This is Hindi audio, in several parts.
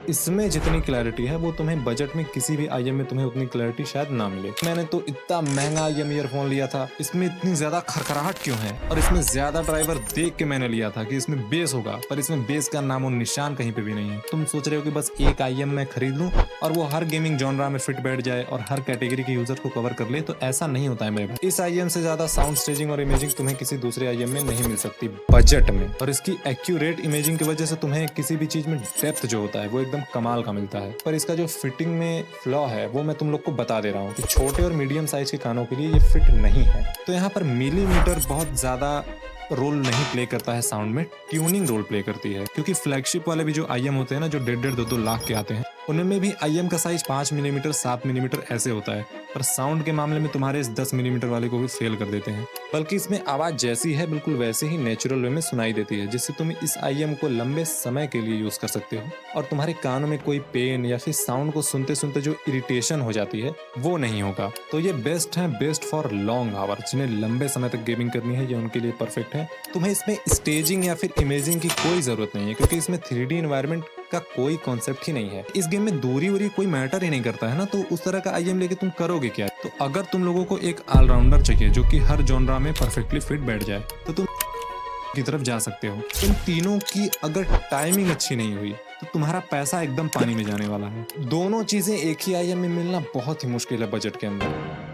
इसमें जितनी क्लैरिटी है वो तुम्हें बजट में किसी भी आईएम में तुम्हें उतनी क्लैरिटी शायद ना मिले। मैंने तो इतना महंगा आईएम ईयरफोन लिया था, इसमें इतनी ज्यादा खरखराहट क्यों है? और इसमें ज्यादा ड्राइवर देख के मैंने लिया था कि इसमें बेस होगा, पर इसमें बेस का नामो निशान कहीं पे भी नहीं है। तुम सोच रहे हो कि बस एक आईएम मैं खरीद लूं और वो हर गेमिंग जॉनरा में फिट बैठ जाए और हर कैटेगरी के यूजर को कवर कर ले, तो ऐसा नहीं होता है मेरे भाई। इस आईएम से ज्यादा साउंड स्टेजिंग और इमेजिंग तुम्हें किसी दूसरे आईएम में नहीं मिल सकती बजट में। और इसकी एक्यूरेट इमेजिंग की वजह से तुम्हें किसी भी चीज में डेप्थ जो होता है वो एकदम कमाल का मिलता है। पर इसका जो फिटिंग में फ्लॉ है वो मैं तुम लोग को बता दे रहा हूँ कि छोटे और मीडियम साइज के कानों के लिए ये फिट नहीं है। तो यहाँ पर मिलीमीटर बहुत ज्यादा रोल नहीं प्ले करता है साउंड में, ट्यूनिंग रोल प्ले करती है। क्योंकि फ्लैगशिप वाले भी जो आईएम होते हैं ना, जो 1.5-2 लाख के आते हैं, उनमें भी आईएम का साइज 5 मिलीमीटर 7 मिलीमीटर ऐसे होता है, पर साउंड के मामले में तुम्हारे इस 10 मिलीमीटर वाले को भी फेल कर देते हैं। बल्कि इसमें आवाज जैसी है बिल्कुल वैसे ही नेचुरल वे में सुनाई देती है, जिससे तुम इस आईएम को लंबे समय के लिए यूज कर सकते हो और तुम्हारे कानों में कोई पेन या फिर साउंड को सुनते सुनते जो इरिटेशन हो जाती है वो नहीं होगा। तो ये बेस्ट है, बेस्ट फॉर लॉन्ग आवर, जिन्हें लंबे समय तक गेमिंग करनी है, ये उनके लिए परफेक्ट है। तुम्हें इसमें स्टेजिंग या फिर इमेजिंग की कोई जरूरत नहीं है, क्योंकि इसमें 3D एनवायरनमेंट का कोई कॉन्सेप्ट ही नहीं है। इस गेम में दूरी वूरी कोई मैटर ही नहीं करता है ना, तो उस तरह का आईएम लेके तुम करोगे क्या? तो अगर तुम लोगों को एक ऑलराउंडर चाहिए जो कि हर जॉनरा में परफेक्टली फिट बैठ जाए, तो तुम की तरफ जा सकते हो। इन तीनों की अगर टाइमिंग अच्छी नहीं हुई तो तुम्हारा पैसा एकदम पानी में जाने वाला है। दोनों चीजें एक ही आईएम में मिलना बहुत ही मुश्किल है बजट के अंदर।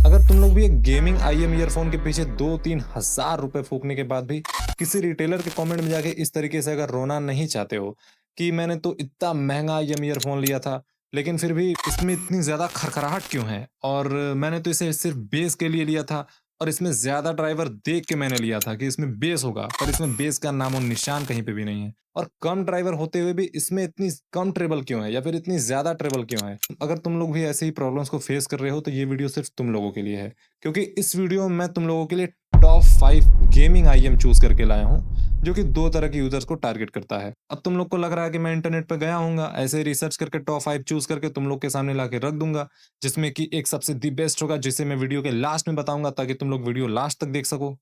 अगर तुम लोग भी एक गेमिंग आईएम ईयरफोन के पीछे 2-3 हजार रुपए फूकने के बाद भी किसी रिटेलर के कमेंट में जाके इस तरीके से अगर रोना नहीं चाहते हो कि मैंने तो इतना महंगा आईएम ईयरफोन लिया था, लेकिन फिर भी इसमें इतनी ज्यादा खरखराहट क्यों है, और मैंने तो इसे सिर्फ बेस के लिए लिया था और इसमें ज्यादा ड्राइवर देख के मैंने लिया था कि इसमें बेस होगा, पर इसमें बेस का नामो निशान कहीं पे भी नहीं है। और कम ड्राइवर होते हुए भी इसमें इतनी कम ट्रेबल क्यों है या फिर इतनी ज्यादा ट्रेबल क्यों है? अगर तुम लोग भी ऐसे ही प्रॉब्लम्स को फेस कर रहे हो तो ये वीडियो सिर्फ तुम लोगों के लिए है, क्योंकि इस वीडियो में मैं तुम लोगों के लिए टॉप 5 गेमिंग आईएम चूज करके लाया हूँ जो कि दो तरह के यूजर्स को टारगेट करता है। अब तुम लोग को लग रहा है कि मैं इंटरनेट पे गया हूँगा, ऐसे रिसर्च करके टॉप 5 चूज करके तुम लोग के सामने ला के रख दूंगा, जिसमें कि एक सबसे दी बेस्ट होगा जिसे मैं वीडियो के लास्ट में बताऊंगा, ताकि तुम लोग वीडियो लास्ट तक देख सको।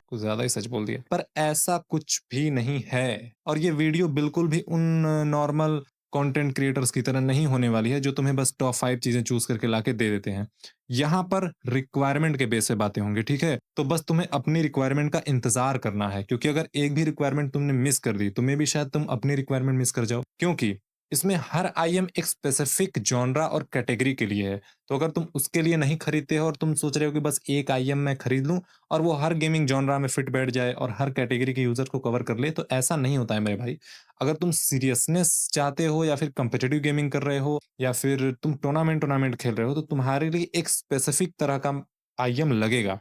कुछ ज्यादा ही सच बोल दिया, पर ऐसा कुछ भी नहीं है। और ये वीडियो बिल्कुल भी उन नॉर्मल कंटेंट क्रिएटर्स की तरह नहीं होने वाली है जो तुम्हें बस टॉप 5 चीजें चूज करके लाके दे देते हैं। यहाँ पर रिक्वायरमेंट के बेस पे बातें होंगी, ठीक है? तो बस तुम्हें अपनी रिक्वायरमेंट का इंतजार करना है, क्योंकि अगर एक भी रिक्वायरमेंट तुमने मिस कर दी तो मे भी शायद तुम अपनी रिक्वायरमेंट मिस कर जाओ, क्योंकि इसमें हर आईएम एक स्पेसिफिक जॉनरा और कैटेगरी के लिए है। तो अगर तुम उसके लिए नहीं खरीदते हो और तुम सोच रहे हो कि बस एक आईएम मैं खरीद लूं और वो हर गेमिंग जॉनरा में फिट बैठ जाए और हर कैटेगरी के यूजर को कवर कर ले, तो ऐसा नहीं होता है मेरे भाई। अगर तुम सीरियसनेस चाहते हो या फिर कंपिटिटिव गेमिंग कर रहे हो या फिर तुम टूर्नामेंट टूर्नामेंट खेल रहे हो, तो तुम्हारे लिए एक स्पेसिफिक तरह का आईएम लगेगा।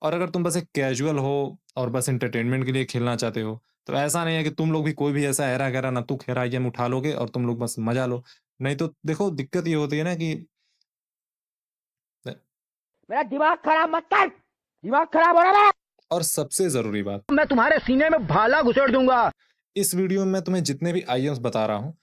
और अगर तुम बस एक कैजुअल हो और बस एंटरटेनमेंट के लिए खेलना चाहते हो, तो ऐसा नहीं है कि तुम लोग भी कोई भी ऐसा हैरा गैरा ना तू खेरा आईएम उठा लोगे और तुम लोग बस मजा लो। नहीं तो देखो, दिक्कत ये होती है ना कि मेरा दिमाग खराब मत कर। दिमाग खराब हो रहा है। और सबसे जरूरी बात, मैं तुम्हारे सीने में भाला घुसेड़ दूंगा। इस वीडियो में मैं तुम्हें जितने भी आईएम्स बता रहा हूँ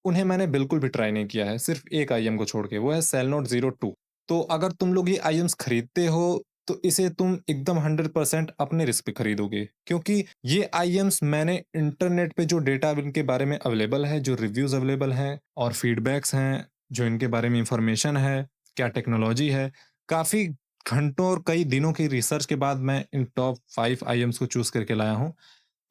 उन्हें मैंने बिल्कुल भी ट्राई नहीं किया है, सिर्फ एक आईएम को छोड़ के, वो है सेलनोट जीरो टू। तो अगर तुम लोग ये आईएम्स खरीदते हो तो इसे तुम एकदम 100% अपने रिस्क पे खरीदोगे, क्योंकि ये आईएम्स मैंने इंटरनेट पे जो डेटा इनके बारे में अवेलेबल है, जो रिव्यूज अवेलेबल हैं और फीडबैक्स हैं, जो इनके बारे में इंफॉर्मेशन है, क्या टेक्नोलॉजी है, काफी घंटों और कई दिनों की रिसर्च के बाद मैं इन टॉप 5 आईएम्स को चूज करके लाया हूँ।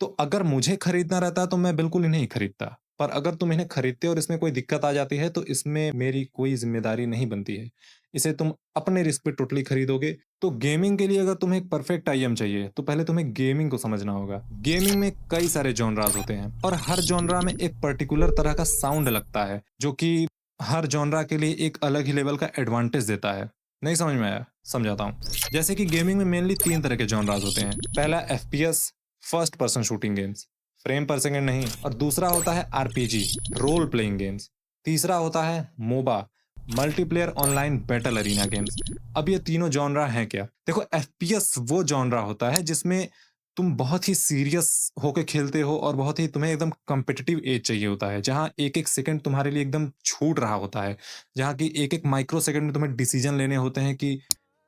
तो अगर मुझे खरीदना रहता तो मैं बिल्कुल इन्हें ही खरीदता, पर अगर तुम इन्हें खरीदते और इसमें कोई दिक्कत आ जाती है तो इसमें मेरी कोई जिम्मेदारी नहीं बनती है। इसे तुम अपने रिस्क पे टोटली खरीदोगे। तो गेमिंग के लिए अगर तुम्हें एक परफेक्ट आईएम चाहिए तो पहले तुम्हें गेमिंग को समझना होगा। गेमिंग में कई सारे जॉनराज होते हैं और हर जॉनरा में एक पर्टिकुलर तरह का साउंड लगता है, जो कि हर जॉनरा के लिए एक अलग ही लेवल का एडवांटेज देता है। नहीं समझ में आया? समझाता हूँ। जैसे कि गेमिंग में मेनली 3 तरह के जॉनराज होते हैं। पहला FPS, first person shooting games, frame पर सेकंड नहीं, और दूसरा होता है आरपीजी, रोल प्लेइंग गेम्स। तीसरा होता है MOBA, multiplayer online battle arena games. अब ये तीनों जॉनरा हैं क्या? देखो, एफपीएस वो जॉनरा होता है जिसमें तुम बहुत ही सीरियस होके खेलते हो और बहुत ही तुम्हें एकदम कॉम्पिटिटिव एज चाहिए होता है, जहां एक एक सेकंड तुम्हारे लिए एकदम छूट रहा होता है, जहां की एक एक माइक्रो सेकंड में तुम्हें डिसीजन लेने होते हैं कि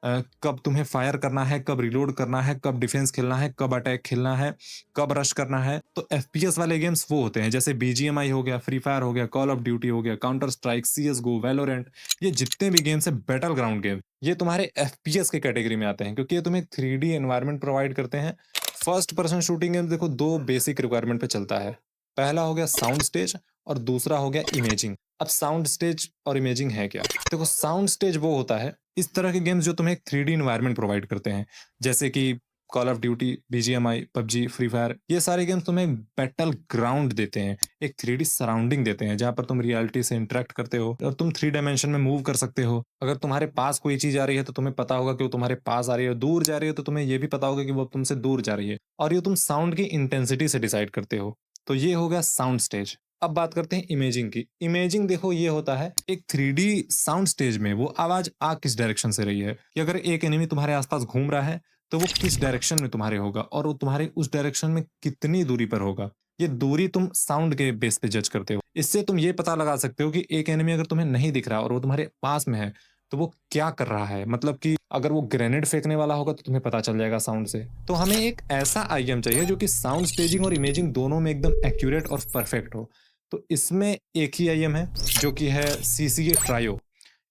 कब तुम्हें फायर करना है, कब रिलोड करना है, कब डिफेंस खेलना है, कब अटैक खेलना है, कब रश करना है। तो एफपीएस वाले गेम्स वो होते हैं, जैसे बीजीएमआई हो गया, फ्री फायर हो गया, कॉल ऑफ ड्यूटी हो गया, काउंटर स्ट्राइक, सीएस गो, वैलोरेंट, ये जितने भी गेम्स है बैटल ग्राउंड गेम, ये तुम्हारे एफपीएस के कैटेगरी में आते हैं, क्योंकि ये तुम्हें 3D एनवायरनमेंट प्रोवाइड करते हैं। फर्स्ट पर्सन शूटिंग गेम देखो दो बेसिक रिक्वायरमेंट पे चलता है। पहला हो गया साउंड स्टेज और दूसरा हो गया इमेजिंग। अब साउंड स्टेज और इमेजिंग है क्या? देखो साउंड स्टेज वो होता है इस तरह के गेम्स जो तुम्हें एक 3D एनवायरनमेंट प्रोवाइड करते हैं, जैसे कि call of duty, BGMI, PUBG, free fire, ये सारे गेम्स तुम्हें बैटल ग्राउंड देते हैं, एक 3D सराउंडिंग देते हैं जहां पर तुम रियलिटी से इंटरेक्ट करते हो और तुम 3 डायमेंशन में मूव कर सकते हो। अगर तुम्हारे पास कोई चीज आ रही है तो तुम्हें पता होगा कि वो तुम्हारे पास आ रही है, दूर जा रही है तो तुम्हें ये भी पता होगा कि वो तुमसे दूर जा रही है, और ये तुम साउंड की इंटेंसिटी से डिसाइड करते हो। तो ये हो गया साउंड स्टेज। अब बात करते हैं इमेजिंग की। इमेजिंग देखो ये होता है एक 3D साउंड स्टेज में वो आवाज आ किस डायरेक्शन से रही है, कि अगर एक एनिमी तुम्हारे आसपास घूम रहा है तो वो किस डायरेक्शन में तुम्हारे होगा और वो तुम्हारे उस डायरेक्शन में कितनी दूरी पर होगा। ये दूरी तुम साउंड के बेस पे जज करते हो। इससे तुम ये पता लगा सकते हो कि एक एनिमी अगर तुम्हें नहीं दिख रहा और वो तुम्हारे पास में है तो वो क्या कर रहा है। मतलब कि अगर वो ग्रेनेड फेंकने वाला होगा तो तुम्हें पता चल जाएगा साउंड से। तो हमें एक ऐसा आईएम चाहिए जो कि साउंड स्टेजिंग और इमेजिंग दोनों में एकदम एक्यूरेट और परफेक्ट हो। तो इसमें एक ही आईएम है जो कि है सीसीए ट्रायो।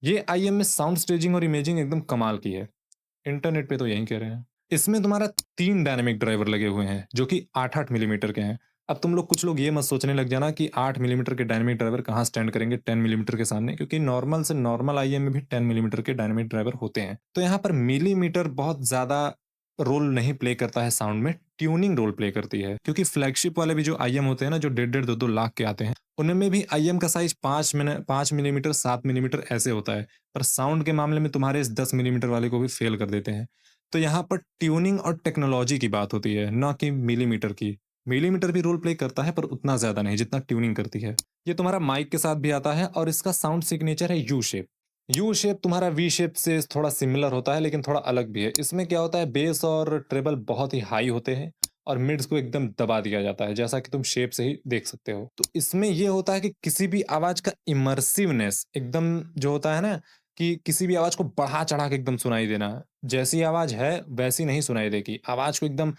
ये आईएम में साउंड स्टेजिंग और इमेजिंग एकदम कमाल की है। इंटरनेट पे तो यही कह रहे हैं। इसमें तुम्हारा 3 डायनामिक ड्राइवर लगे हुए हैं जो कि 8-8 मिलीमीटर के हैं। अब तुम लोग कुछ लोग ये मत सोचने लग जाना कि 8 मिलीमीटर के डायनामिक ड्राइवर कहाँ स्टैंड करेंगे 10 मिलीमीटर के सामने, क्योंकि नॉर्मल से नॉर्मल आईएम में भी 10 मिलीमीटर के डायनामिक ड्राइवर होते हैं। तो यहाँ पर मिलीमीटर बहुत ज्यादा रोल नहीं प्ले करता है साउंड में, ट्यूनिंग रोल प्ले करती है। क्योंकि फ्लैगशिप वाले भी जो आईएम होते हैं ना, जो 1.5-2 लाख के आते हैं, उनमें भी आईएम का साइज 5 मिलीमीटर 7 मिलीमीटर ऐसे होता है, पर साउंड के मामले में तुम्हारे इस 10 मिलीमीटर वाले को भी फेल कर देते हैं। तो यहाँ पर ट्यूनिंग और टेक्नोलॉजी की बात होती है, ना कि मिलीमीटर की। मिलीमीटर भी रोल प्ले करता है पर उतना ज्यादा नहीं जितना ट्यूनिंग करती है। ये तुम्हारा माइक के साथ भी आता है और इसका साउंड सिग्नेचर है यू शेप। यू शेप तुम्हारा वी शेप से थोड़ा सिमिलर होता है लेकिन थोड़ा अलग भी है। इसमें क्या होता है, बेस और ट्रेबल बहुत ही हाई होते हैं और मिड्स को एकदम दबा दिया जाता है, जैसा कि तुम शेप से ही देख सकते हो। तो इसमें ये होता है कि किसी भी आवाज का इमर्सिवनेस एकदम जो होता है ना, कि किसी भी आवाज को बढ़ा चढ़ा के एकदम सुनाई देना, जैसी आवाज है वैसी नहीं सुनाई देगी। आवाज को एकदम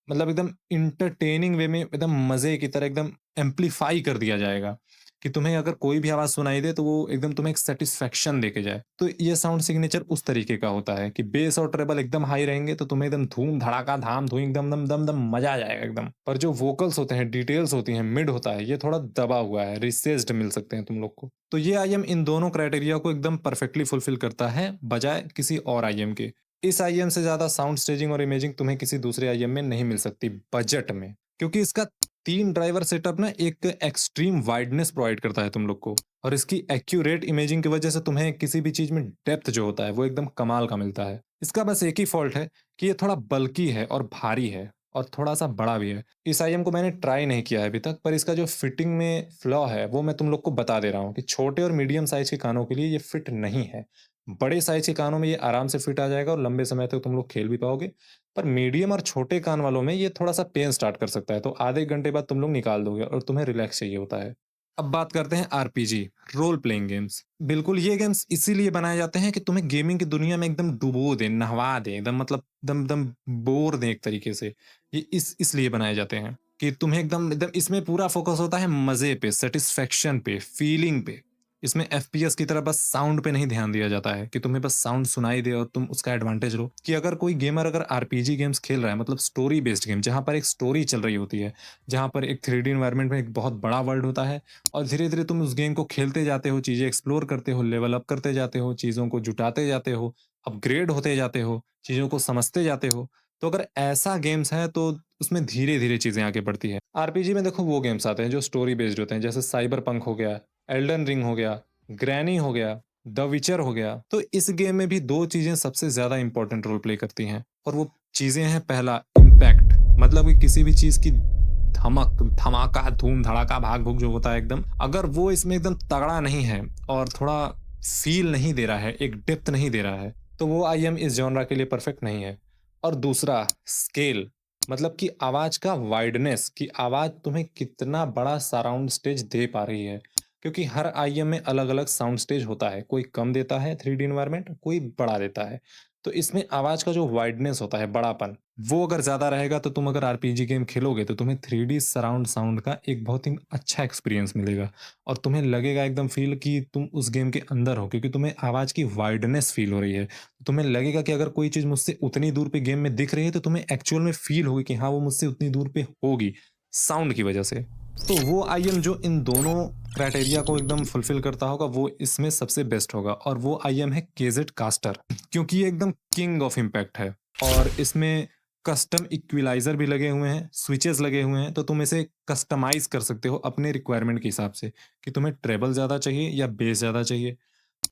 मतलब एकदम इंटरटेनिंग वे में एकदम मजे की तरह एकदम एम्पलीफाई कर दिया जाएगा, कि तुम्हें अगर कोई भी आवाज सुनाई दे तो वो एकदम तुम्हें एक सेटिस्फेक्शन देके जाए। तो ये साउंड सिग्नेचर उस तरीके का होता है कि बेस और ट्रेबल एकदम हाई रहेंगे तो तुम्हें एकदम धूम धड़ाका धाम धूम एकदम दम दम दम मजा आ जाएगा एकदम। पर जो वोकल्स होते हैं, डिटेल्स होती हैं, मिड होता है, ये थोड़ा दबा हुआ है, रिसेस्ड मिल सकते हैं तुम लोग को। तो ये आईएम इन दोनों क्राइटेरिया को एकदम परफेक्टली फुलफिल करता है बजाय किसी और आईएम के। इस आईएम से ज्यादा साउंड स्टेजिंग और इमेजिंग तुम्हें किसी दूसरे आईएम में नहीं मिल सकती बजट में, क्योंकि इसका 3 ड्राइवर सेटअप ना एक एक्सट्रीम वाइडनेस प्रोवाइड करता है तुम लोग को, और इसकी एक्यूरेट इमेजिंग की वजह से तुम्हें किसी भी चीज में डेप्थ जो होता है वो एकदम कमाल का मिलता है। इसका बस एक ही फॉल्ट है कि ये थोड़ा बल्की है और भारी है और थोड़ा सा बड़ा भी है। इस आईएम को मैंने ट्राई नहीं किया है अभी तक, पर इसका जो फिटिंग में फ्लॉ है वो मैं तुम लोग को बता दे रहा हूँ कि छोटे और मीडियम साइज के कानों के लिए ये फिट नहीं है। बड़े साइज के कानों में ये आराम से फिट आ जाएगा और लंबे समय तक तुम लोग खेल भी पाओगे। पर मीडियम और छोटे कान वालों में ये थोड़ा-सा पेन स्टार्ट कर सकता है, तो आधे घंटे बाद तुम लोग निकाल दोगे और तुम्हें रिलैक्स चाहिए होता है। अब बात करते हैं आरपीजी, रोल प्लेइंग गेम्स। बिल्कुल ये गेम्स इसीलिए बनाए जाते हैं कि तुम्हें गेमिंग की दुनिया में एकदम डुबो दें, नहवा दें, एकदम मतलब दम दम बोर दें एक तरीके से। ये इसलिए बनाए जाते हैं कि तुम्हें एकदम एकदम इसमें पूरा फोकस होता है मज़े पे, सैटिस्फैक्शन पे, फीलिंग पे। इसमें एफपीएस की तरह बस साउंड पे नहीं ध्यान दिया जाता है कि तुम्हें बस साउंड सुनाई दे और तुम उसका एडवांटेज लो। कि अगर कोई गेमर अगर आरपीजी गेम्स खेल रहा है, मतलब स्टोरी बेस्ड गेम जहां पर एक स्टोरी चल रही होती है, जहां पर एक 3D एनवायरनमेंट में एक बहुत बड़ा वर्ल्ड होता है और धीरे धीरे तुम उस गेम को खेलते जाते हो, चीजें एक्सप्लोर करते हो, लेवल अप करते जाते हो, चीजों को जुटाते जाते हो, अपग्रेड होते जाते हो, चीजों को समझते जाते हो। तो अगर ऐसा गेम्स है तो उसमें धीरे धीरे चीजें आगे बढ़ती है। आरपीजी में देखो वो गेम्स आते हैं जो स्टोरी बेस्ड होते हैं, जैसे साइबर पंक हो गया, एल्डन रिंग हो गया, ग्रैनी हो गया, द विचर हो गया। तो इस गेम में भी दो चीजें सबसे ज्यादा इंपॉर्टेंट रोल प्ले करती हैं, और वो चीजें हैं, पहला इम्पैक्ट, मतलब कि किसी भी चीज की धमक, धमाका, धूम धड़ाका, भाग भूग जो होता है एकदम, अगर वो इसमें एकदम तगड़ा नहीं है और थोड़ा फील नहीं दे रहा है, एक डेप्थ नहीं दे रहा है, तो वो आईएम इस जॉनरा के लिए परफेक्ट नहीं है। और दूसरा स्केल, मतलब कि आवाज का वाइडनेस, कि आवाज तुम्हें कितना बड़ा सराउंड स्टेज दे पा रही है। क्योंकि हर आईएम में अलग-अलग साउंड स्टेज होता है, कोई कम देता है 3D एनवायरनमेंट, कोई बड़ा देता है। तो इसमें आवाज़ का जो वाइडनेस होता है, बड़ापन, वो अगर ज़्यादा रहेगा तो तुम अगर आरपीजी गेम खेलोगे तो तुम्हें 3D सराउंड साउंड का एक बहुत ही अच्छा एक्सपीरियंस मिलेगा और तुम्हें लगेगा एकदम फ़ील कि तुम उस गेम के अंदर हो क्योंकि तुम्हें आवाज़ की वाइडनेस फ़ील हो रही है। तुम्हें लगेगा कि अगर कोई चीज़ मुझसे उतनी दूर पे गेम में दिख रही है तो तुम्हें एक्चुअल में फ़ील होगी कि हाँ, वो मुझसे उतनी दूर पे होगी, साउंड की वजह से। तो वो आईएम जो इन दोनों क्राइटेरिया को एकदम फुलफ़िल करता होगा, वो इसमें सबसे बेस्ट होगा और वो आईएम है केज़ेड कास्टर क्योंकि ये एकदम किंग ऑफ इम्पैक्ट है और इसमें कस्टम इक्विलाइज़र भी लगे हुए हैं, स्विचेज़ लगे हुए हैं, तो तुम इसे कस्टमाइज़ कर सकते हो अपने रिक्वायरमेंट के हिसाब से कि तुम्हें ट्रेबल ज़्यादा चाहिए या बेस ज़्यादा चाहिए।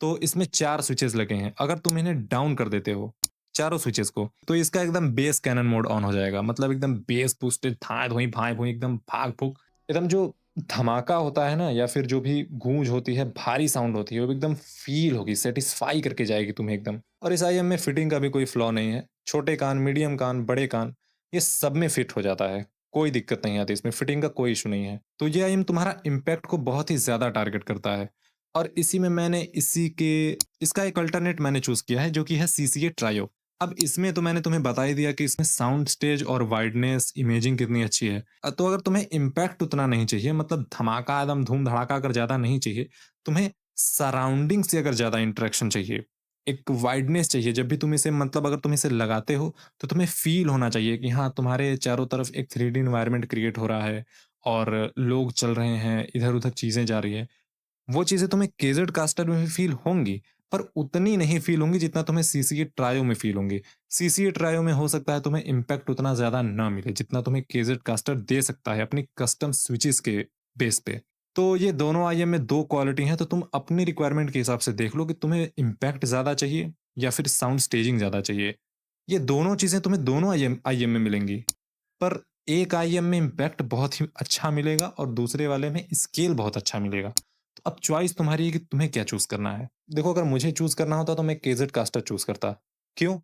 तो इसमें 4 स्विचेज़ लगे हैं, अगर तुम इन्हें डाउन कर देते हो, चारों स्विचेज़ को, तो इसका एकदम बेस कैनन मोड ऑन हो जाएगा। मतलब एकदम बेस बूस्टेड धाए-धूई, भाए-भूई एकदम भाग-भूग, एकदम जो धमाका होता है ना या फिर जो भी गूंज होती है, भारी साउंड होती है, वो एकदम फ़ील होगी, सैटिस्फाई करके जाएगी तुम्हें एकदम। और इस आईएम में फिटिंग का भी कोई फ्लॉ नहीं है। छोटे कान, मीडियम कान, बड़े कान, ये सब में फिट हो जाता है। कोई दिक्कत नहीं आती इसमें, फिटिंग का कोई इश्यू नहीं है। तो ये आईएम तुम्हारा इम्पैक्ट को बहुत ही ज़्यादा टारगेट करता है। और इसी में मैंने इसका एक अल्टरनेट मैंने चूज़ किया है जो कि है सीसीए ट्रायो। अब इसमें तो मैंने तुम्हें बता ही दिया कि इसमें साउंड स्टेज और वाइडनेस, इमेजिंग कितनी अच्छी है। तो अगर तुम्हें इम्पैक्ट उतना नहीं चाहिए मतलब धमाका एकदम धूम-धड़ाका अगर ज़्यादा नहीं चाहिए, तुम्हें सराउंडिंग से अगर ज़्यादा इंटरेक्शन चाहिए, एक वाइडनेस चाहिए जब भी तुम इसे मतलब अगर तुम इसे लगाते हो, तो तुम्हें फ़ील होना चाहिए कि हाँ, तुम्हारे चारों तरफ एक 3D एनवायरनमेंट क्रिएट हो रहा है और लोग चल रहे हैं, इधर-उधर चीज़ें जा रही हैं। वो चीज़ें तुम्हें केज़ेड कास्टर में भी फ़ील होंगी, पर उतनी नहीं फ़ील होंगी जितना तुम्हें सीसीए ट्रायो में फ़ील होंगी। सीसीए ट्रायो में हो सकता है तुम्हें इम्पैक्ट उतना ज़्यादा ना मिले, जितना तुम्हें केज़ेड कास्टर दे सकता है अपनी कस्टम स्विचेज़ के बेस पे। तो ये दोनों आईएम में 2 क्वालिटी हैं, तो तुम अपनी रिक्वायरमेंट के हिसाब से देख लो कि तुम्हें इम्पैक्ट ज़्यादा चाहिए या फिर साउंड स्टेजिंग ज़्यादा चाहिए। ये दोनों चीज़ें तुम्हें दोनों आईएम आईएम में मिलेंगी, पर एक आईएम में इम्पैक्ट बहुत ही अच्छा मिलेगा और दूसरे वाले में स्केल बहुत अच्छा मिलेगा। तो अब चॉइस तुम्हारी है कि तुम्हें क्या चूज़ करना है। देखो अगर मुझे चूज़ करना होता तो मैं केज़ेड कास्टर चूज़ करता। क्यों?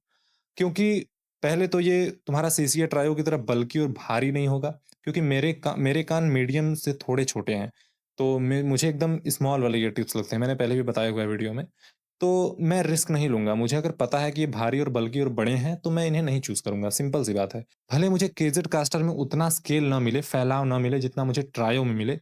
क्योंकि पहले तो ये तुम्हारा सीसीए ट्रायो की तरह बल्की और भारी नहीं होगा क्योंकि मेरे कान मीडियम से थोड़े छोटे हैं। तो मैं मुझे एकदम स्मॉल वाले ईयर टिप्स लगते हैं, मैंने पहले भी बताया हुआ है वीडियो में। तो मैं रिस्क नहीं लूँगा, मुझे अगर पता है कि ये भारी और बल्की और बड़े हैं, तो मैं इन्हें नहीं चूज़ करूँगा, सिंपल सी बात है। भले मुझे केज़ेड कास्टर में उतना स्केल ना मिले, फैलाव ना मिले जितना मुझे ट्रायो में मिले,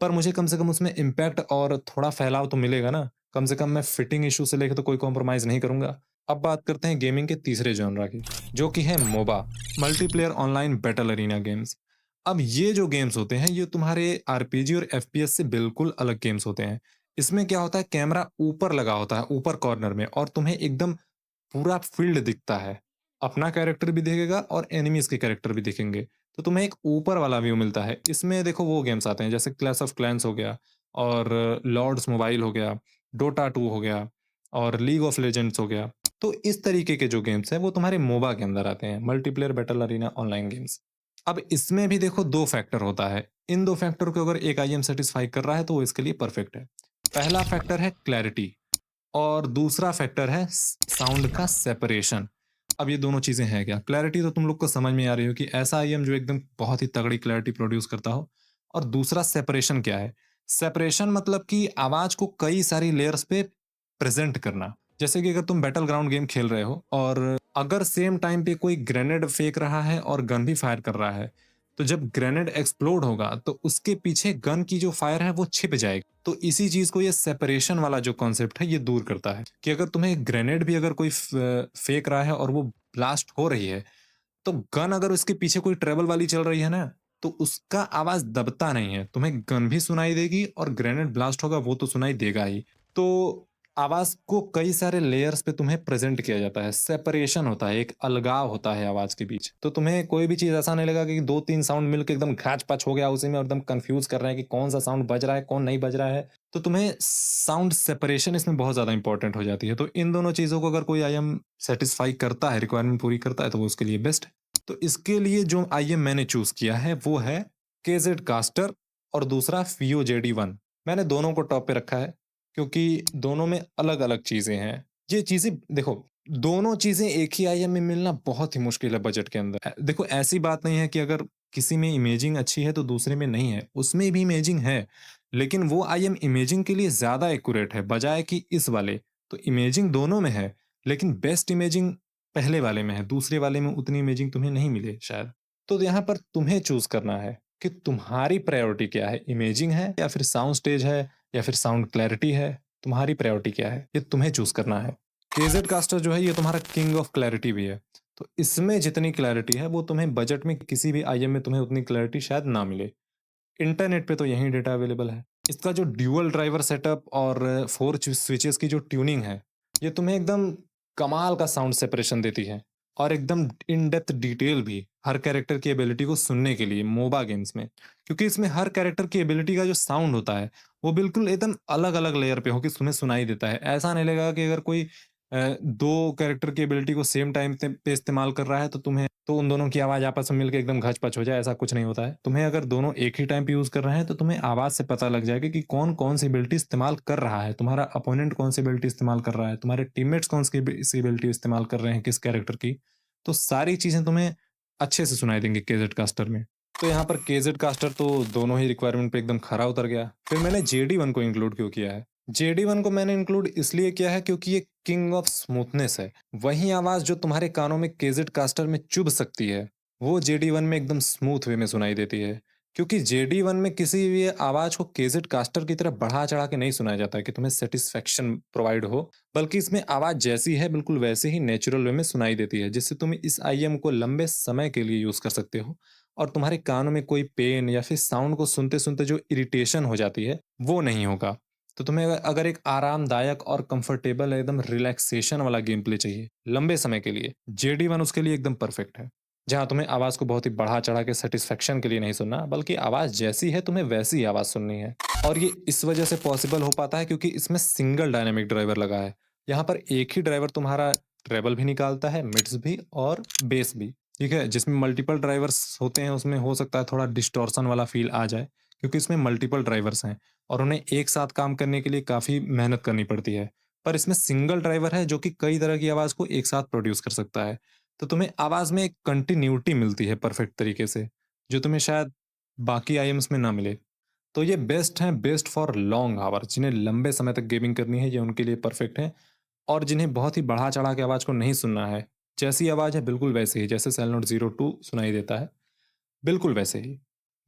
पर मुझे कम से कम उसमें इम्पैक्ट और थोड़ा फैलाव तो मिलेगा ना। कम से कम मैं फिटिंग इश्यू से लेके तो कोई कॉम्प्रोमाइज़ नहीं करूँगा। अब बात करते हैं गेमिंग के तीसरे जॉनरा की, जो कि है MOBA, multiplayer online battle arena games. अब ये जो गेम्स होते हैं, ये तुम्हारे आरपीजी और एफपीएस से बिल्कुल अलग गेम्स होते हैं। इसमें क्या होता है कैमरा ऊपर लगा होता है, ऊपर कॉर्नर में और तुम्हें एकदम पूरा फील्ड दिखता है। अपना कैरेक्टर भी दिखेगा और एनिमीज़ के कैरेक्टर भी दिखेंगे। तो तुम्हें एक ऊपर वाला व्यू मिलता है। इसमें देखो वो गेम्स आते हैं जैसे क्लैश ऑफ क्लैंस हो गया और लॉर्ड्स मोबाइल हो गया, डोटा 2 हो गया और लीग ऑफ लेजेंड्स हो गया। तो इस तरीके के जो गेम्स हैं वो तुम्हारे मोबा के अंदर आते हैं, multiplayer battle arena online games. अब इसमें भी देखो 2 फैक्टर होता है। इन 2 फैक्टर को अगर एक आईएम सैटिस्फाई कर रहा है तो वो इसके लिए परफेक्ट है। पहला फैक्टर है क्लैरिटी और दूसरा फैक्टर है साउंड का सेपरेशन। अब ये दोनों चीज़ें हैं क्या? क्लैरिटी तो तुम लोग को समझ में आ रही हो कि ऐसा आईएम जो एकदम बहुत ही तगड़ी क्लैरिटी प्रोड्यूस करता हो और दूसरा सेपरेशन क्या है? सेपरेशन मतलब कि आवाज़ को कई सारी लेयर्स पे प्रेज़ेंट करना। जैसे कि अगर तुम बैटल ग्राउंड गेम खेल रहे हो और अगर सेम टाइम पे कोई ग्रेनेड फेंक रहा है और गन भी फायर कर रहा है, तो जब ग्रेनेड एक्सप्लोड होगा तो उसके पीछे गन की जो फायर है वो छिप जाएगी। तो इसी चीज़ को ये सेपरेशन वाला जो कॉन्सेप्ट है ये दूर करता है कि अगर तुम्हें ग्रेनेड भी अगर कोई फेंक रहा है और वो ब्लास्ट हो रही है, तो गन अगर उसके पीछे कोई ट्रेबल वाली चल रही है ना, तो उसका आवाज़ दबता नहीं है। तुम्हें गन भी सुनाई देगी और ग्रेनेड ब्लास्ट होगा वो तो सुनाई देगा ही। तो आवाज़ को कई सारे लेयर्स पे तुम्हें प्रेज़ेंट किया जाता है, सेपरेशन होता है, एक अलगाव होता है आवाज़ के बीच। तो तुम्हें कोई भी चीज़ ऐसा नहीं लगेगा कि 2-3 साउंड मिलके एकदम घाच-पाच हो गया उसी में और एकदम कन्फ्यूज़ कर रहे हैं कि कौन-सा साउंड बज रहा है, कौन नहीं बज रहा है। तो तुम्हें साउंड सेपरेशन इसमें बहुत ज़्यादा इम्पोर्टेंट हो जाती है। तो इन दोनों चीज़ों को अगर कोई आईएम सैटिस्फाई करता है, रिक्वायरमेंट पूरी करता है, तो वो उसके लिए बेस्ट है। तो इसके लिए जो आईएम मैंने चूज़ किया है वो है केज़ेड कास्टर और दूसरा फियो जेडी-1। मैंने दोनों को टॉप पे रखा है क्योंकि दोनों में अलग-अलग चीज़ें हैं। ये चीज़ें देखो, दोनों चीज़ें एक ही आईएम में मिलना बहुत ही मुश्किल है बजट के अंदर। देखो ऐसी बात नहीं है कि अगर किसी में इमेजिंग अच्छी है तो दूसरे में नहीं है, उसमें भी इमेजिंग है। लेकिन वो आईएम इमेजिंग के लिए ज़्यादा एक्यूरेट है बजाय कि इस वाले। तो इमेजिंग दोनों में है, लेकिन बेस्ट इमेजिंग पहले वाले में है, दूसरे वाले में उतनी इमेजिंग तुम्हें नहीं मिले शायद। तो यहाँ पर तुम्हें चूज़ करना है कि तुम्हारी प्रायोरिटी क्या है, इमेजिंग है या फिर साउंड स्टेज है या फिर साउंड क्लैरिटी है, तुम्हारी प्रायोरिटी क्या है, ये तुम्हें चूज़ करना है। केज़ेड कास्टर जो है ये तुम्हारा किंग ऑफ क्लैरिटी भी है। तो इसमें जितनी क्लैरिटी है वो तुम्हें बजट में किसी भी आईएम में तुम्हें उतनी क्लैरिटी शायद ना मिले। इंटरनेट पे तो यही डेटा अवेलेबल है। इसका जो ड्यूअल ड्राइवर सेटअप और 4 स्विचेस की जो ट्यूनिंग है, ये तुम्हें एकदम कमाल का साउंड सेपरेशन देती है और एकदम इन डेप्थ डिटेल भी हर कैरेक्टर की एबिलिटी को सुनने के लिए मोबा गेम्स में। क्योंकि इसमें हर कैरेक्टर की एबिलिटी का जो साउंड होता है, वो बिल्कुल एकदम अलग-अलग लेयर पे हो कि तुम्हें सुनाई देता है। ऐसा नहीं लगेगा कि अगर कोई 2 कैरेक्टर की एबिलिटी को सेम टाइम पे इस्तेमाल कर रहा है तो तुम्हें तो उन दोनों की आवाज़ आपस में मिलके एकदम घच-पच हो जाए, ऐसा कुछ नहीं होता है। तुम्हें अगर दोनों एक ही टाइम पे यूज़ कर रहे हैं तो तुम्हें आवाज़ से पता लग जाएगा कि कौन कौन-सी एबिलिटी इस्तेमाल कर रहा है, तुम्हारा अपोनेंट कौन-सी एबिलिटी इस्तेमाल कर रहा है, तुम्हारे टीममेट्स कौन-सी एबिलिटी इस्तेमाल कर रहे हैं किस कैरेक्टर की। तो सारी चीज़ें तुम्हें अच्छे से सुनाई देंगी केज़ेड कास्टर में। तो यहाँ पर केज़ेड कास्टर तो दोनों ही रिक्वायरमेंट पे एकदम खरा उतर गया। फिर मैंने जेडी-1 को इंक्लूड क्यों किया है? जेडी-1 को मैंने इंक्लूड इसलिए किया है क्योंकि ये किंग ऑफ स्मूथनेस है। वही आवाज़ जो तुम्हारे कानों में केज़ेड कास्टर में चुभ सकती है, वो जेडी-1 में एकदम स्मूथ वे में सुनाई देती है। क्योंकि जेडी-1 में किसी भी आवाज़ को केज़ेड कास्टर की तरह बढ़ा-चढ़ा के नहीं सुनाया जाता है कि तुम्हें सैटिस्फैक्शन प्रोवाइड हो, बल्कि इसमें आवाज़ जैसी है बिल्कुल वैसे ही नेचुरल वे में सुनाई देती है, जिससे तुम इस आईएम को लंबे समय के लिए यूज़ कर सकते हो और तुम्हारे कानों में कोई पेन या फिर साउंड को सुनते-सुनते जो इरिटेशन हो जाती है, वो नहीं होगा। तो तुम्हें अगर एक आरामदायक और कंफर्टेबल एकदम रिलैक्सेशन वाला गेम प्ले चाहिए, लंबे समय के लिए, जेडी-1 उसके लिए एकदम परफेक्ट है। जहाँ तुम्हें आवाज़ को बहुत ही बढ़ा-चढ़ा के सैटिस्फैक्शन के लिए नहीं सुनना, बल्कि आवाज़ जैसी है तुम्हें वैसी ही आवाज़ सुननी है। और ये इस वजह से पॉसिबल हो पाता है क्योंकि इसमें सिंगल डायनामिक ड्राइवर लगा है। यहाँ पर एक ही ड्राइवर तुम्हारा ट्रेबल भी निकालता है, मिड्स भी और बेस भी, ठीक है? जिसमें मल्टीपल ड्राइवर्स होते हैं उसमें हो सकता है थोड़ा डिस्टॉर्शन वाला फ़ील आ जाए, क्योंकि इसमें मल्टीपल ड्राइवर्स हैं और उन्हें एक साथ काम करने के लिए काफ़ी मेहनत करनी पड़ती है। पर इसमें सिंगल ड्राइवर है जो कि कई तरह की आवाज़ को एक साथ प्रोड्यूस कर सकता है। तो तुम्हें आवाज़ में एक कंटिन्यूटी मिलती है परफेक्ट तरीके से, जो तुम्हें शायद बाकी आईएम्स में ना मिले। तो ये बेस्ट हैं, बेस्ट फॉर लॉन्ग आवर्स, जिन्हें लंबे समय तक गेमिंग करनी है, ये उनके लिए परफेक्ट हैं। और जिन्हें बहुत ही बढ़ा-चढ़ा के आवाज़ को नहीं सुनना है, जैसी आवाज़ है बिल्कुल वैसे ही, जैसे सेलनोट ज़ीरो टू सुनाई देता है, बिल्कुल वैसे ही।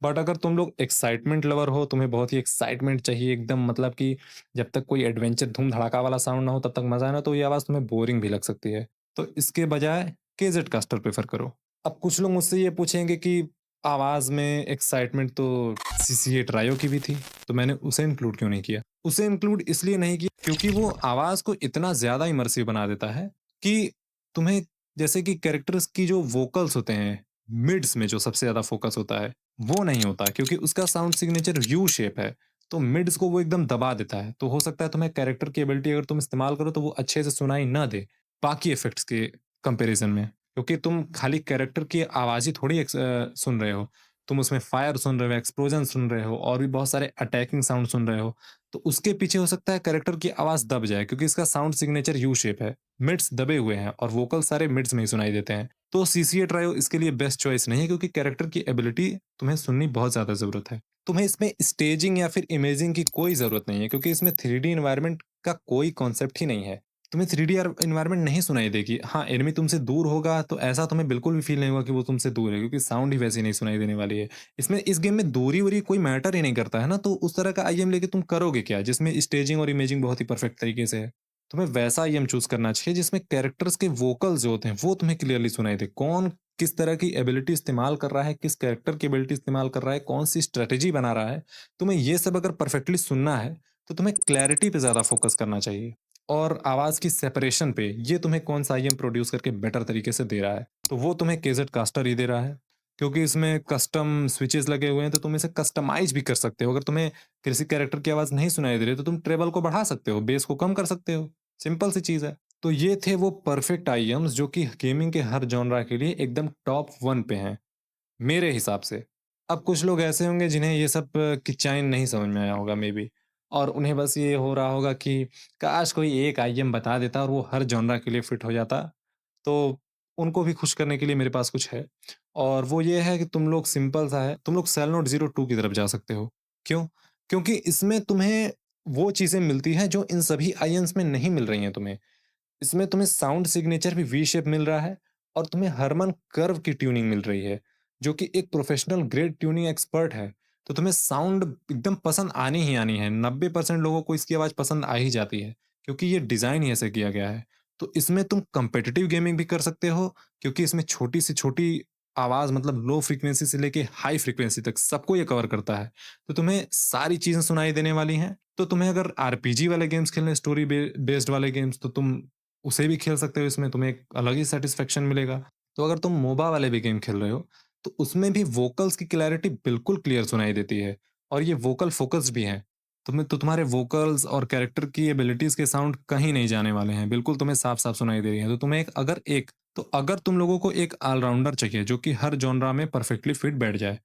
बट अगर तुम लोग एक्साइटमेंट लवर हो, तुम्हें बहुत ही एक्साइटमेंट चाहिए एकदम, मतलब कि जब तक कोई एडवेंचर धूम-धड़ाका वाला साउंड ना हो तब तक मज़ा ना, तो ये आवाज़ तुम्हें बोरिंग भी लग सकती है। तो इसके बजाय केज़ेड कास्टर प्रेफ़र करो। अब कुछ लोग मुझसे ये पूछेंगे कि आवाज़ में एक्साइटमेंट तो सीसीए ट्रायो की भी थी, तो मैंने उसे इंक्लूड क्यों नहीं किया? उसे इंक्लूड इसलिए नहीं किया क्योंकि वो आवाज़ को इतना ज़्यादा इमर्सिव बना देता है कि तुम्हें, जैसे कि कैरेक्टर्स की जो वोकल्स होते हैं, मिड्स में जो सबसे ज़्यादा फ़ोकस होता है, वो नहीं होता क्योंकि उसका साउंड सिग्नेचर यू शेप है, तो मिड्स को वो एकदम दबा देता है। तो हो सकता है तुम्हें कैरेक्टर की एबिलिटी अगर तुम इस्तेमाल करो तो वो अच्छे से सुनाई ना दे, बाकी इफ़ेक्ट्स के कंपैरिज़न में। क्योंकि तुम खाली कैरेक्टर की आवाज़ ही थोड़ी सुन रहे हो। तुम उसमें फायर सुन रहे हो, एक्सप्लोजन सुन रहे हो और भी बहुत सारे अटैकिंग साउंड सुन रहे हो। तो उसके पीछे हो सकता है कैरेक्टर की आवाज़ दब जाए क्योंकि इसका साउंड सिग्नेचर यू शेप है। मिड्स दबे हुए हैं और वोकल सारे मिड्स में ही सुनाई देते हैं। तो सीसीए ट्रायो इसके लिए बेस्ट चॉइस नहीं है क्योंकि कैरेक्टर की एबिलिटी तुम्हें सुननी बहुत ज़्यादा ज़रूरत है। तुम्हें इसमें स्टेजिंग या फिर इमेजिंग की कोई ज़रूरत नहीं है क्योंकि इसमें 3D एनवायरनमेंट का कोई कॉन्सेप्ट ही नहीं है। तुम्हें 3D एनवायरनमेंट नहीं सुनाई देगी। हाँ, एनिमी तुमसे दूर होगा तो ऐसा तुम्हें बिल्कुल भी फ़ील नहीं होगा कि वो तुमसे दूर है क्योंकि साउंड ही वैसी नहीं सुनाई देने वाली है। इसमें इस गेम में दूरी-वूरी कोई मैटर ही नहीं करता है ना, तो उस तरह का आईएम लेके तुम करोगे क्या जिसमें स्टेजिंग और इमेजिंग बहुत ही परफेक्ट तरीके से है। तुम्हें वैसा आईएम चूज़ करना चाहिए जिसमें कैरेक्टर्स के वोकल्स जो होते हैं वो तुम्हें क्लियरली सुनाई दे। कौन किस तरह की एबिलिटी इस्तेमाल कर रहा है, किस कैरेक्टर की एबिलिटी इस्तेमाल कर रहा है, कौन-सी स्ट्रैटेजी बना रहा है, तुम्हें ये सब अगर परफेक्टली सुनना है, तो तुम्हें क्लैरिटी पे ज़्यादा फ़ोकस करना चाहिए। और आवाज़ की सेपरेशन पे, ये तुम्हें कौन-सा आईएम प्रोड्यूस करके बेटर तरीके से दे रहा है, तो वो तुम्हें केज़ेड कास्टर ही दे रहा है। क्योंकि इसमें कस्टम स्विचेस लगे हुए हैं, तो तुम इसे कस्टमाइज़ भी कर सकते हो। अगर तुम्हें किसी कैरेक्टर की आवाज़ नहीं सुनाई दे रही, तो तुम ट्रेबल को बढ़ा सकते हो, बेस को कम कर सकते हो। सिंपल सी चीज़ है। तो ये थे वो परफेक्ट आईएम्स जो कि गेमिंग के हर जॉनरा के लिए एकदम टॉप 1 पे हैं, मेरे हिसाब से। अब कुछ लोग ऐसे होंगे जिन्हें ये सब की चाइन नहीं समझ में आया होगा मे बी, और उन्हें बस ये हो रहा होगा कि काश कोई एक आईएम बता देता और वो हर जॉनरा के लिए फिट हो जाता। तो उनको भी खुश करने के लिए मेरे पास कुछ है, और वो ये है कि तुम लोग सिंपल सा है, तुम लोग सेल नोट ज़ीरो टू की तरफ जा सकते हो। क्यों? क्योंकि इसमें तुम्हें वो चीज़ें मिलती हैं जो इन सभी आईएम्स में नहीं मिल रही हैं तुम्हें। इसमें तुम्हें साउंड सिग्नेचर भी वी शेप मिल रहा है और तुम्हें हरमन कर्व की ट्यूनिंग मिल रही है, जो कि एक प्रोफेशनल ग्रेड ट्यूनिंग एक्सपर्ट है। तो तुम्हें साउंड एकदम पसंद आनी ही आनी है। 90% लोगों को इसकी आवाज़ पसंद आ ही जाती है, क्योंकि ये डिज़ाइन ही ऐसे किया गया है। तो इसमें तुम कॉम्पिटिटिव गेमिंग भी कर सकते हो, क्योंकि इसमें छोटी से छोटी आवाज़ मतलब लो फ्रीक्वेंसी से लेके हाई फ्रीक्वेंसी तक सबको ये कवर करता है। तो तुम्हें सारी चीज़ें सुनाई देने वाली हैं। तो तुम्हें अगर आरपीजी वाले गेम्स खेलने स्टोरी बेस्ड वाले गेम्स तो तुम उसे भी खेल सकते हो, इसमें तुम्हें एक अलग ही सैटिस्फैक्शन मिलेगा। तो अगर तुम मोबा वाले भी गेम खेल रहे हो, तो उसमें भी वोकल्स की क्लैरिटी बिल्कुल क्लियर सुनाई देती है और ये वोकल फ़ोकस्ड भी हैं। तुम्हारे वोकल्स और कैरेक्टर की एबिलिटीज़ के साउंड कहीं नहीं जाने वाले हैं, बिल्कुल तुम्हें साफ-साफ सुनाई दे रही हैं। अगर तुम लोगों को एक ऑल-राउंडर चाहिए जो कि हर जॉनरा में परफेक्टली फिट बैठ जाए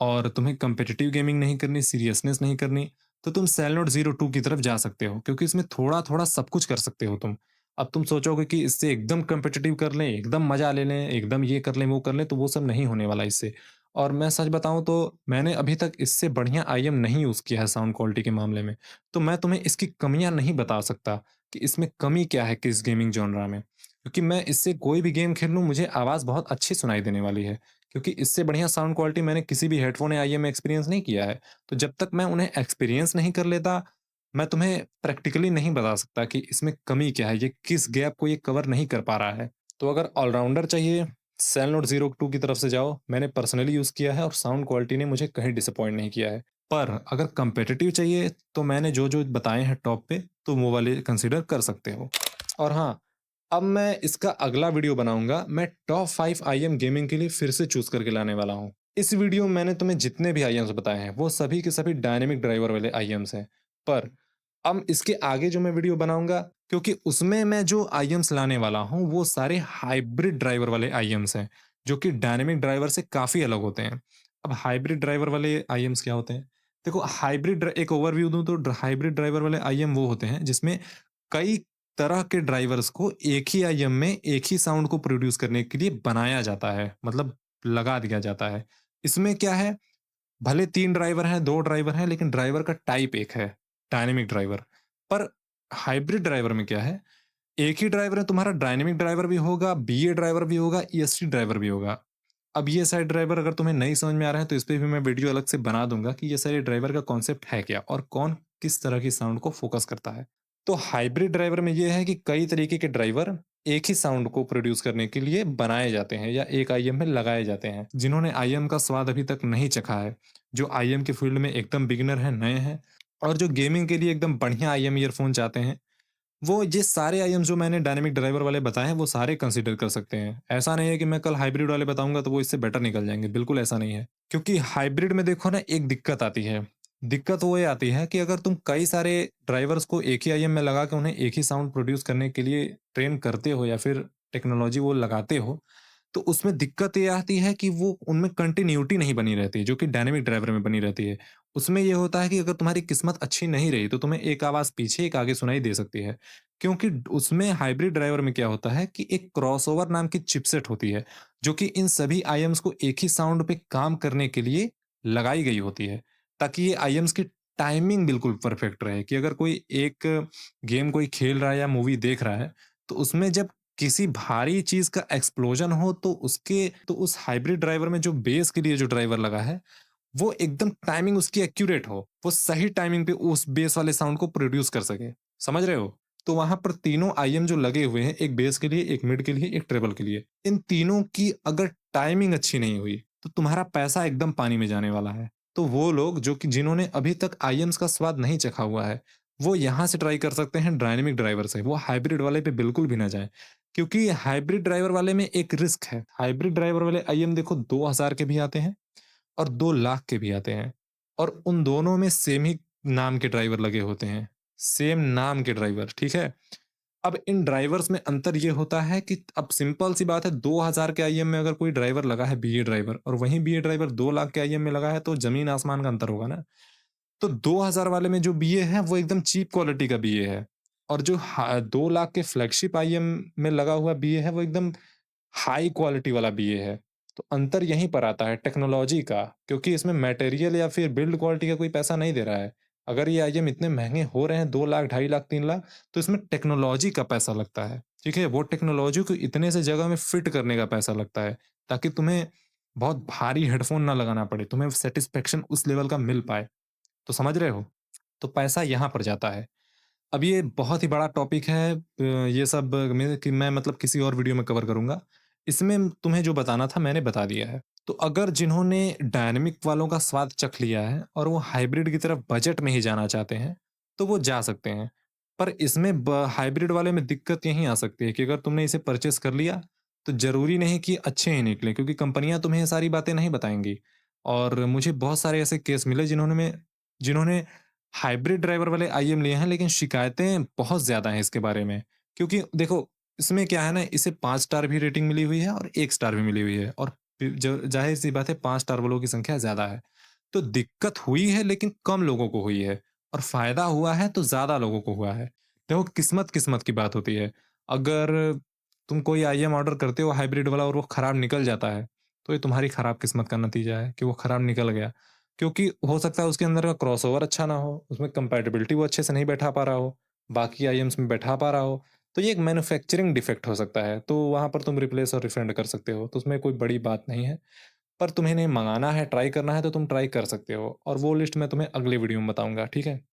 और तुम्हें कॉम्पिटिटिव गेमिंग नहीं करनी, सीरियसनेस नहीं करनी, तो तुम सेलनोट ज़ीरो टू की तरफ जा सकते हो, क्योंकि इसमें थोड़ा-थोड़ा सब कुछ कर सकते हो तुम। अब तुम सोचोगे कि इससे एकदम कॉम्पिटिटिव कर लें, एकदम मज़ा ले लें, एकदम ये कर लें, वो कर लें, तो वो सब नहीं होने वाला इससे। और मैं सच बताऊँ तो मैंने अभी तक इससे बढ़िया आईएम नहीं यूज़ किया है साउंड क्वालिटी के मामले में। तो मैं तुम्हें इसकी कमियाँ नहीं बता सकता कि इसमें कमी क्या है किस गेमिंग जॉनरा में। क्योंकि मैं इससे कोई भी गेम खेल लूँ, मुझे आवाज़ बहुत अच्छी सुनाई देने वाली है। क्योंकि इससे बढ़िया साउंड क्वालिटी मैंने किसी भी हेडफ़ोन या आईएम में एक्सपीरियंस नहीं किया है। तो जब तक मैं उन्हें एक्सपीरियंस नहीं कर लेता, मैं तुम्हें प्रैक्टिकली नहीं बता सकता कि इसमें कमी क्या है, ये किस गैप को ये कवर नहीं कर पा रहा है। तो अगर ऑलराउंडर चाहिए, सेलनोट ज़ीरो टू की तरफ से जाओ, मैंने पर्सनली यूज़ किया है और साउंड क्वालिटी ने मुझे कहीं डिसअपॉइंट नहीं किया है। पर अगर कॉम्पिटिटिव चाहिए, तो मैंने जो-जो बताए हैं टॉप पे, तो वो वाले कंसीडर कर सकते हो। और हाँ, अब मैं इसका अगला वीडियो बनाऊँगा, मैं टॉप 5 आईएम गेमिंग के लिए फिर से चूज़ करके लाने वाला हूँ। इस वीडियो में मैंने तुम्हें जितने भी आईएम्स बताए हैं, वो सभी के सभी डायनामिक ड्राइवर वाले आईएम्स हैं। पर अब इसके आगे जो मैं वीडियो बनाऊँगा, क्योंकि उसमें मैं जो आईएम्स लाने वाला हूँ, वो सारे हाइब्रिड ड्राइवर वाले आईएम्स हैं, जो कि डायनामिक ड्राइवर से काफ़ी अलग होते हैं। अब हाइब्रिड ड्राइवर वाले आईएम्स क्या होते हैं? देखो, एक ओवरव्यू दूँ तो हाइब्रिड ड्राइवर वाले आईएम वो होते हैं, जिसमें कई तरह के ड्राइवर्स को एक ही आईएम में एक ही साउंड को प्रोड्यूस करने के लिए बनाया जाता है, मतलब लगा दिया जाता है। इसमें क्या है, भले 3 ड्राइवर हैं, 2 ड्राइवर हैं, लेकिन ड्राइवर का टाइप एक है, डायनामिक ड्राइवर। पर हाइब्रिड ड्राइवर में क्या है, एक ही ड्राइवर है, तुम्हारा डायनामिक ड्राइवर भी होगा, बीए ड्राइवर भी होगा, ईएसटी ड्राइवर भी होगा। अब ये सारे ड्राइवर अगर तुम्हें नहीं समझ में आ रहा है, तो इस पे भी मैं वीडियो अलग से बना दूँगा कि ये सारे ड्राइवर का कॉन्सेप्ट है क्या और कौन किस तरह की साउंड को फ़ोकस करता है। तो हाइब्रिड ड्राइवर में ये है कि कई तरीके के ड्राइवर एक ही साउंड को प्रोड्यूस करने के लिए बनाए जाते हैं या एक आईएम में लगाए जाते हैं। जिन्होंने आईएम का स्वाद अभी तक नहीं चखा है, जो आईएम के फील्ड में एकदम बिगिनर हैं, नए हैं और जो गेमिंग के लिए एकदम बढ़िया आईएम ईयरफ़ोन चाहते हैं, वो ये सारे आईएम्स जो मैंने डायनामिक ड्राइवर वाले बताए हैं, वो सारे कंसीडर कर सकते हैं। ऐसा नहीं है कि मैं कल हाइब्रिड वाले बताऊँगा तो वो इससे बेटर निकल जाएँगे, बिल्कुल ऐसा नहीं है। क्योंकि हाइब्रिड में देखो ना, एक दिक्कत आती है। दिक्कत वो ये आती है कि अगर तुम कई सारे ड्राइवर्स को एक ही आईएम में लगा के उन्हें एक ही साउंड प्रोड्यूस करने के लिए ट्रेन करते हो या फिर टेक्नोलॉजी वो लगाते हो, तो उसमें दिक्कत ये आती है कि वो उनमें कंटिन्यूटी नहीं बनी रहती, जो कि डायनामिक ड्राइवर में बनी रहती है। उसमें ये होता है कि अगर तुम्हारी किस्मत अच्छी नहीं रही, तो तुम्हें एक आवाज़ पीछे, एक आगे सुनाई दे सकती है। क्योंकि उसमें हाइब्रिड ड्राइवर में क्या होता है कि एक क्रॉसओवर नाम की चिपसेट होती है, जो कि इन सभी आईएम्स को एक ही साउंड पे काम करने के लिए लगाई गई होती है, ताकि ये आईएम्स की टाइमिंग बिल्कुल परफेक्ट रहे कि अगर कोई एक गेम कोई खेल रहा है या मूवी देख रहा है, तो उसमें जब किसी भारी चीज़ का एक्सप्लोजन हो, तो उस हाइब्रिड ड्राइवर में जो बेस के लिए जो ड्राइवर लगा है, वो एकदम टाइमिंग उसकी एक्यूरेट हो, वो सही टाइमिंग पे उस बेस वाले साउंड को प्रोड्यूस कर सके। समझ रहे हो? तो वहाँ पर तीनों आईएम जो लगे हुए हैं, एक बेस के लिए, एक मिड के लिए, एक ट्रेबल के लिए, इन तीनों की अगर टाइमिंग अच्छी नहीं हुई, तो तुम्हारा पैसा एकदम पानी में जाने वाला है। तो वो लोग जो कि जिन्होंने अभी तक आईएम्स का स्वाद नहीं चखा हुआ है, वो यहाँ से ट्राई कर सकते हैं डायनामिक ड्राइवर से, वो हाइब्रिड वाले पे बिल्कुल भी ना जाएँ। क्योंकि हाइब्रिड ड्राइवर वाले में एक रिस्क है। हाइब्रिड ड्राइवर वाले आईएम देखो 2000 के भी आते हैं और 2 लाख के भी आते हैं और उन दोनों में सेम ही नाम के ड्राइवर लगे होते हैं। सेम नाम के ड्राइवर, ठीक है? अब इन ड्राइवर्स में अंतर ये होता है कि अब सिंपल सी बात है, 2000 के आईएम में अगर कोई ड्राइवर लगा है बीए ड्राइवर और वहीं बीए ड्राइवर 2 लाख के आईएम में लगा है, तो ज़मीन आसमान का अंतर होगा ना। तो 2000 वाले में जो बीए है वो एकदम चीप क्वालिटी का बीए है और जो 2 लाख के फ्लैगशिप आईएम में लगा हुआ बीए है वो एकदम हाई क्वालिटी वाला बीए है। तो अंतर यहीं पर आता है टेक्नोलॉजी का, क्योंकि इसमें मटेरियल या फिर बिल्ड क्वालिटी का कोई पैसा नहीं दे रहा है। अगर ये आईएम इतने महँगे हो रहे हैं 2 लाख, 2.5 लाख, 3 लाख, तो इसमें टेक्नोलॉजी का पैसा लगता है, ठीक है? वो टेक्नोलॉजी को इतने से जगह में फिट करने का पैसा लगता है, ताकि तुम्हें बहुत भारी हेडफ़ोन ना लगाना पड़े, तुम्हें सैटिस्फैक्शन उस लेवल का मिल पाए। तो समझ रहे हो? तो पैसा यहाँ पर जाता है। अब ये बहुत ही बड़ा टॉपिक है, ये सब मैं मतलब किसी और वीडियो में कवर करूँगा। इसमें तुम्हें जो बताना था मैंने बता दिया है। तो अगर जिन्होंने डायनामिक वालों का स्वाद चख लिया है और वो हाइब्रिड की तरफ बजट में ही जाना चाहते हैं, तो वो जा सकते हैं। पर इसमें हाइब्रिड वाले में दिक्कत यहीं आ सकती है कि अगर तुमने इसे परचेज़ कर लिया, तो ज़रूरी नहीं कि अच्छे ही निकलें, क्योंकि कंपनियाँ तुम्हें ये सारी बातें नहीं बताएँगी। और मुझे बहुत सारे ऐसे केस मिले जिन्होंने हाइब्रिड ड्राइवर वाले आईएम लिए हैं, लेकिन शिकायतें बहुत ज़्यादा हैं इसके बारे में। क्योंकि देखो, इसमें क्या है ना, इसे 5 स्टार भी रेटिंग मिली हुई है और 1 स्टार भी मिली हुई है, और ज ज़ाहिर-सी बात है 5 स्टार वालों की संख्या ज़्यादा है। तो दिक्कत हुई है लेकिन कम लोगों को हुई है, और फ़ायदा हुआ है तो ज़्यादा लोगों को हुआ है। देखो, किस्मत-किस्मत की बात होती है। अगर तुम कोई आईएम ऑर्डर करते हो हाइब्रिड वाला और वो खराब निकल जाता है, तो ये तुम्हारी खराब किस्मत का नतीजा है कि वो खराब निकल गया। क्योंकि हो सकता है उसके अंदर का क्रॉसओवर अच्छा ना हो, उसमें कंपैटिबिलिटी वो अच्छे से नहीं बैठा पा रहा हो, बाकी आईएम्स में बैठा पा रहा हो, तो ये एक मैन्युफैक्चरिंग डिफेक्ट हो सकता है, तो वहाँ पर तुम रिप्लेस और रिफंड कर सकते हो, तो उसमें कोई बड़ी बात नहीं है। पर तुम्हें इन्हें मँगाना है, ट्राई करना है तो तुम ट्राई कर सकते हो, और वो लिस्ट मैं तुम्हें अगले वीडियो में बताऊँगा, ठीक है?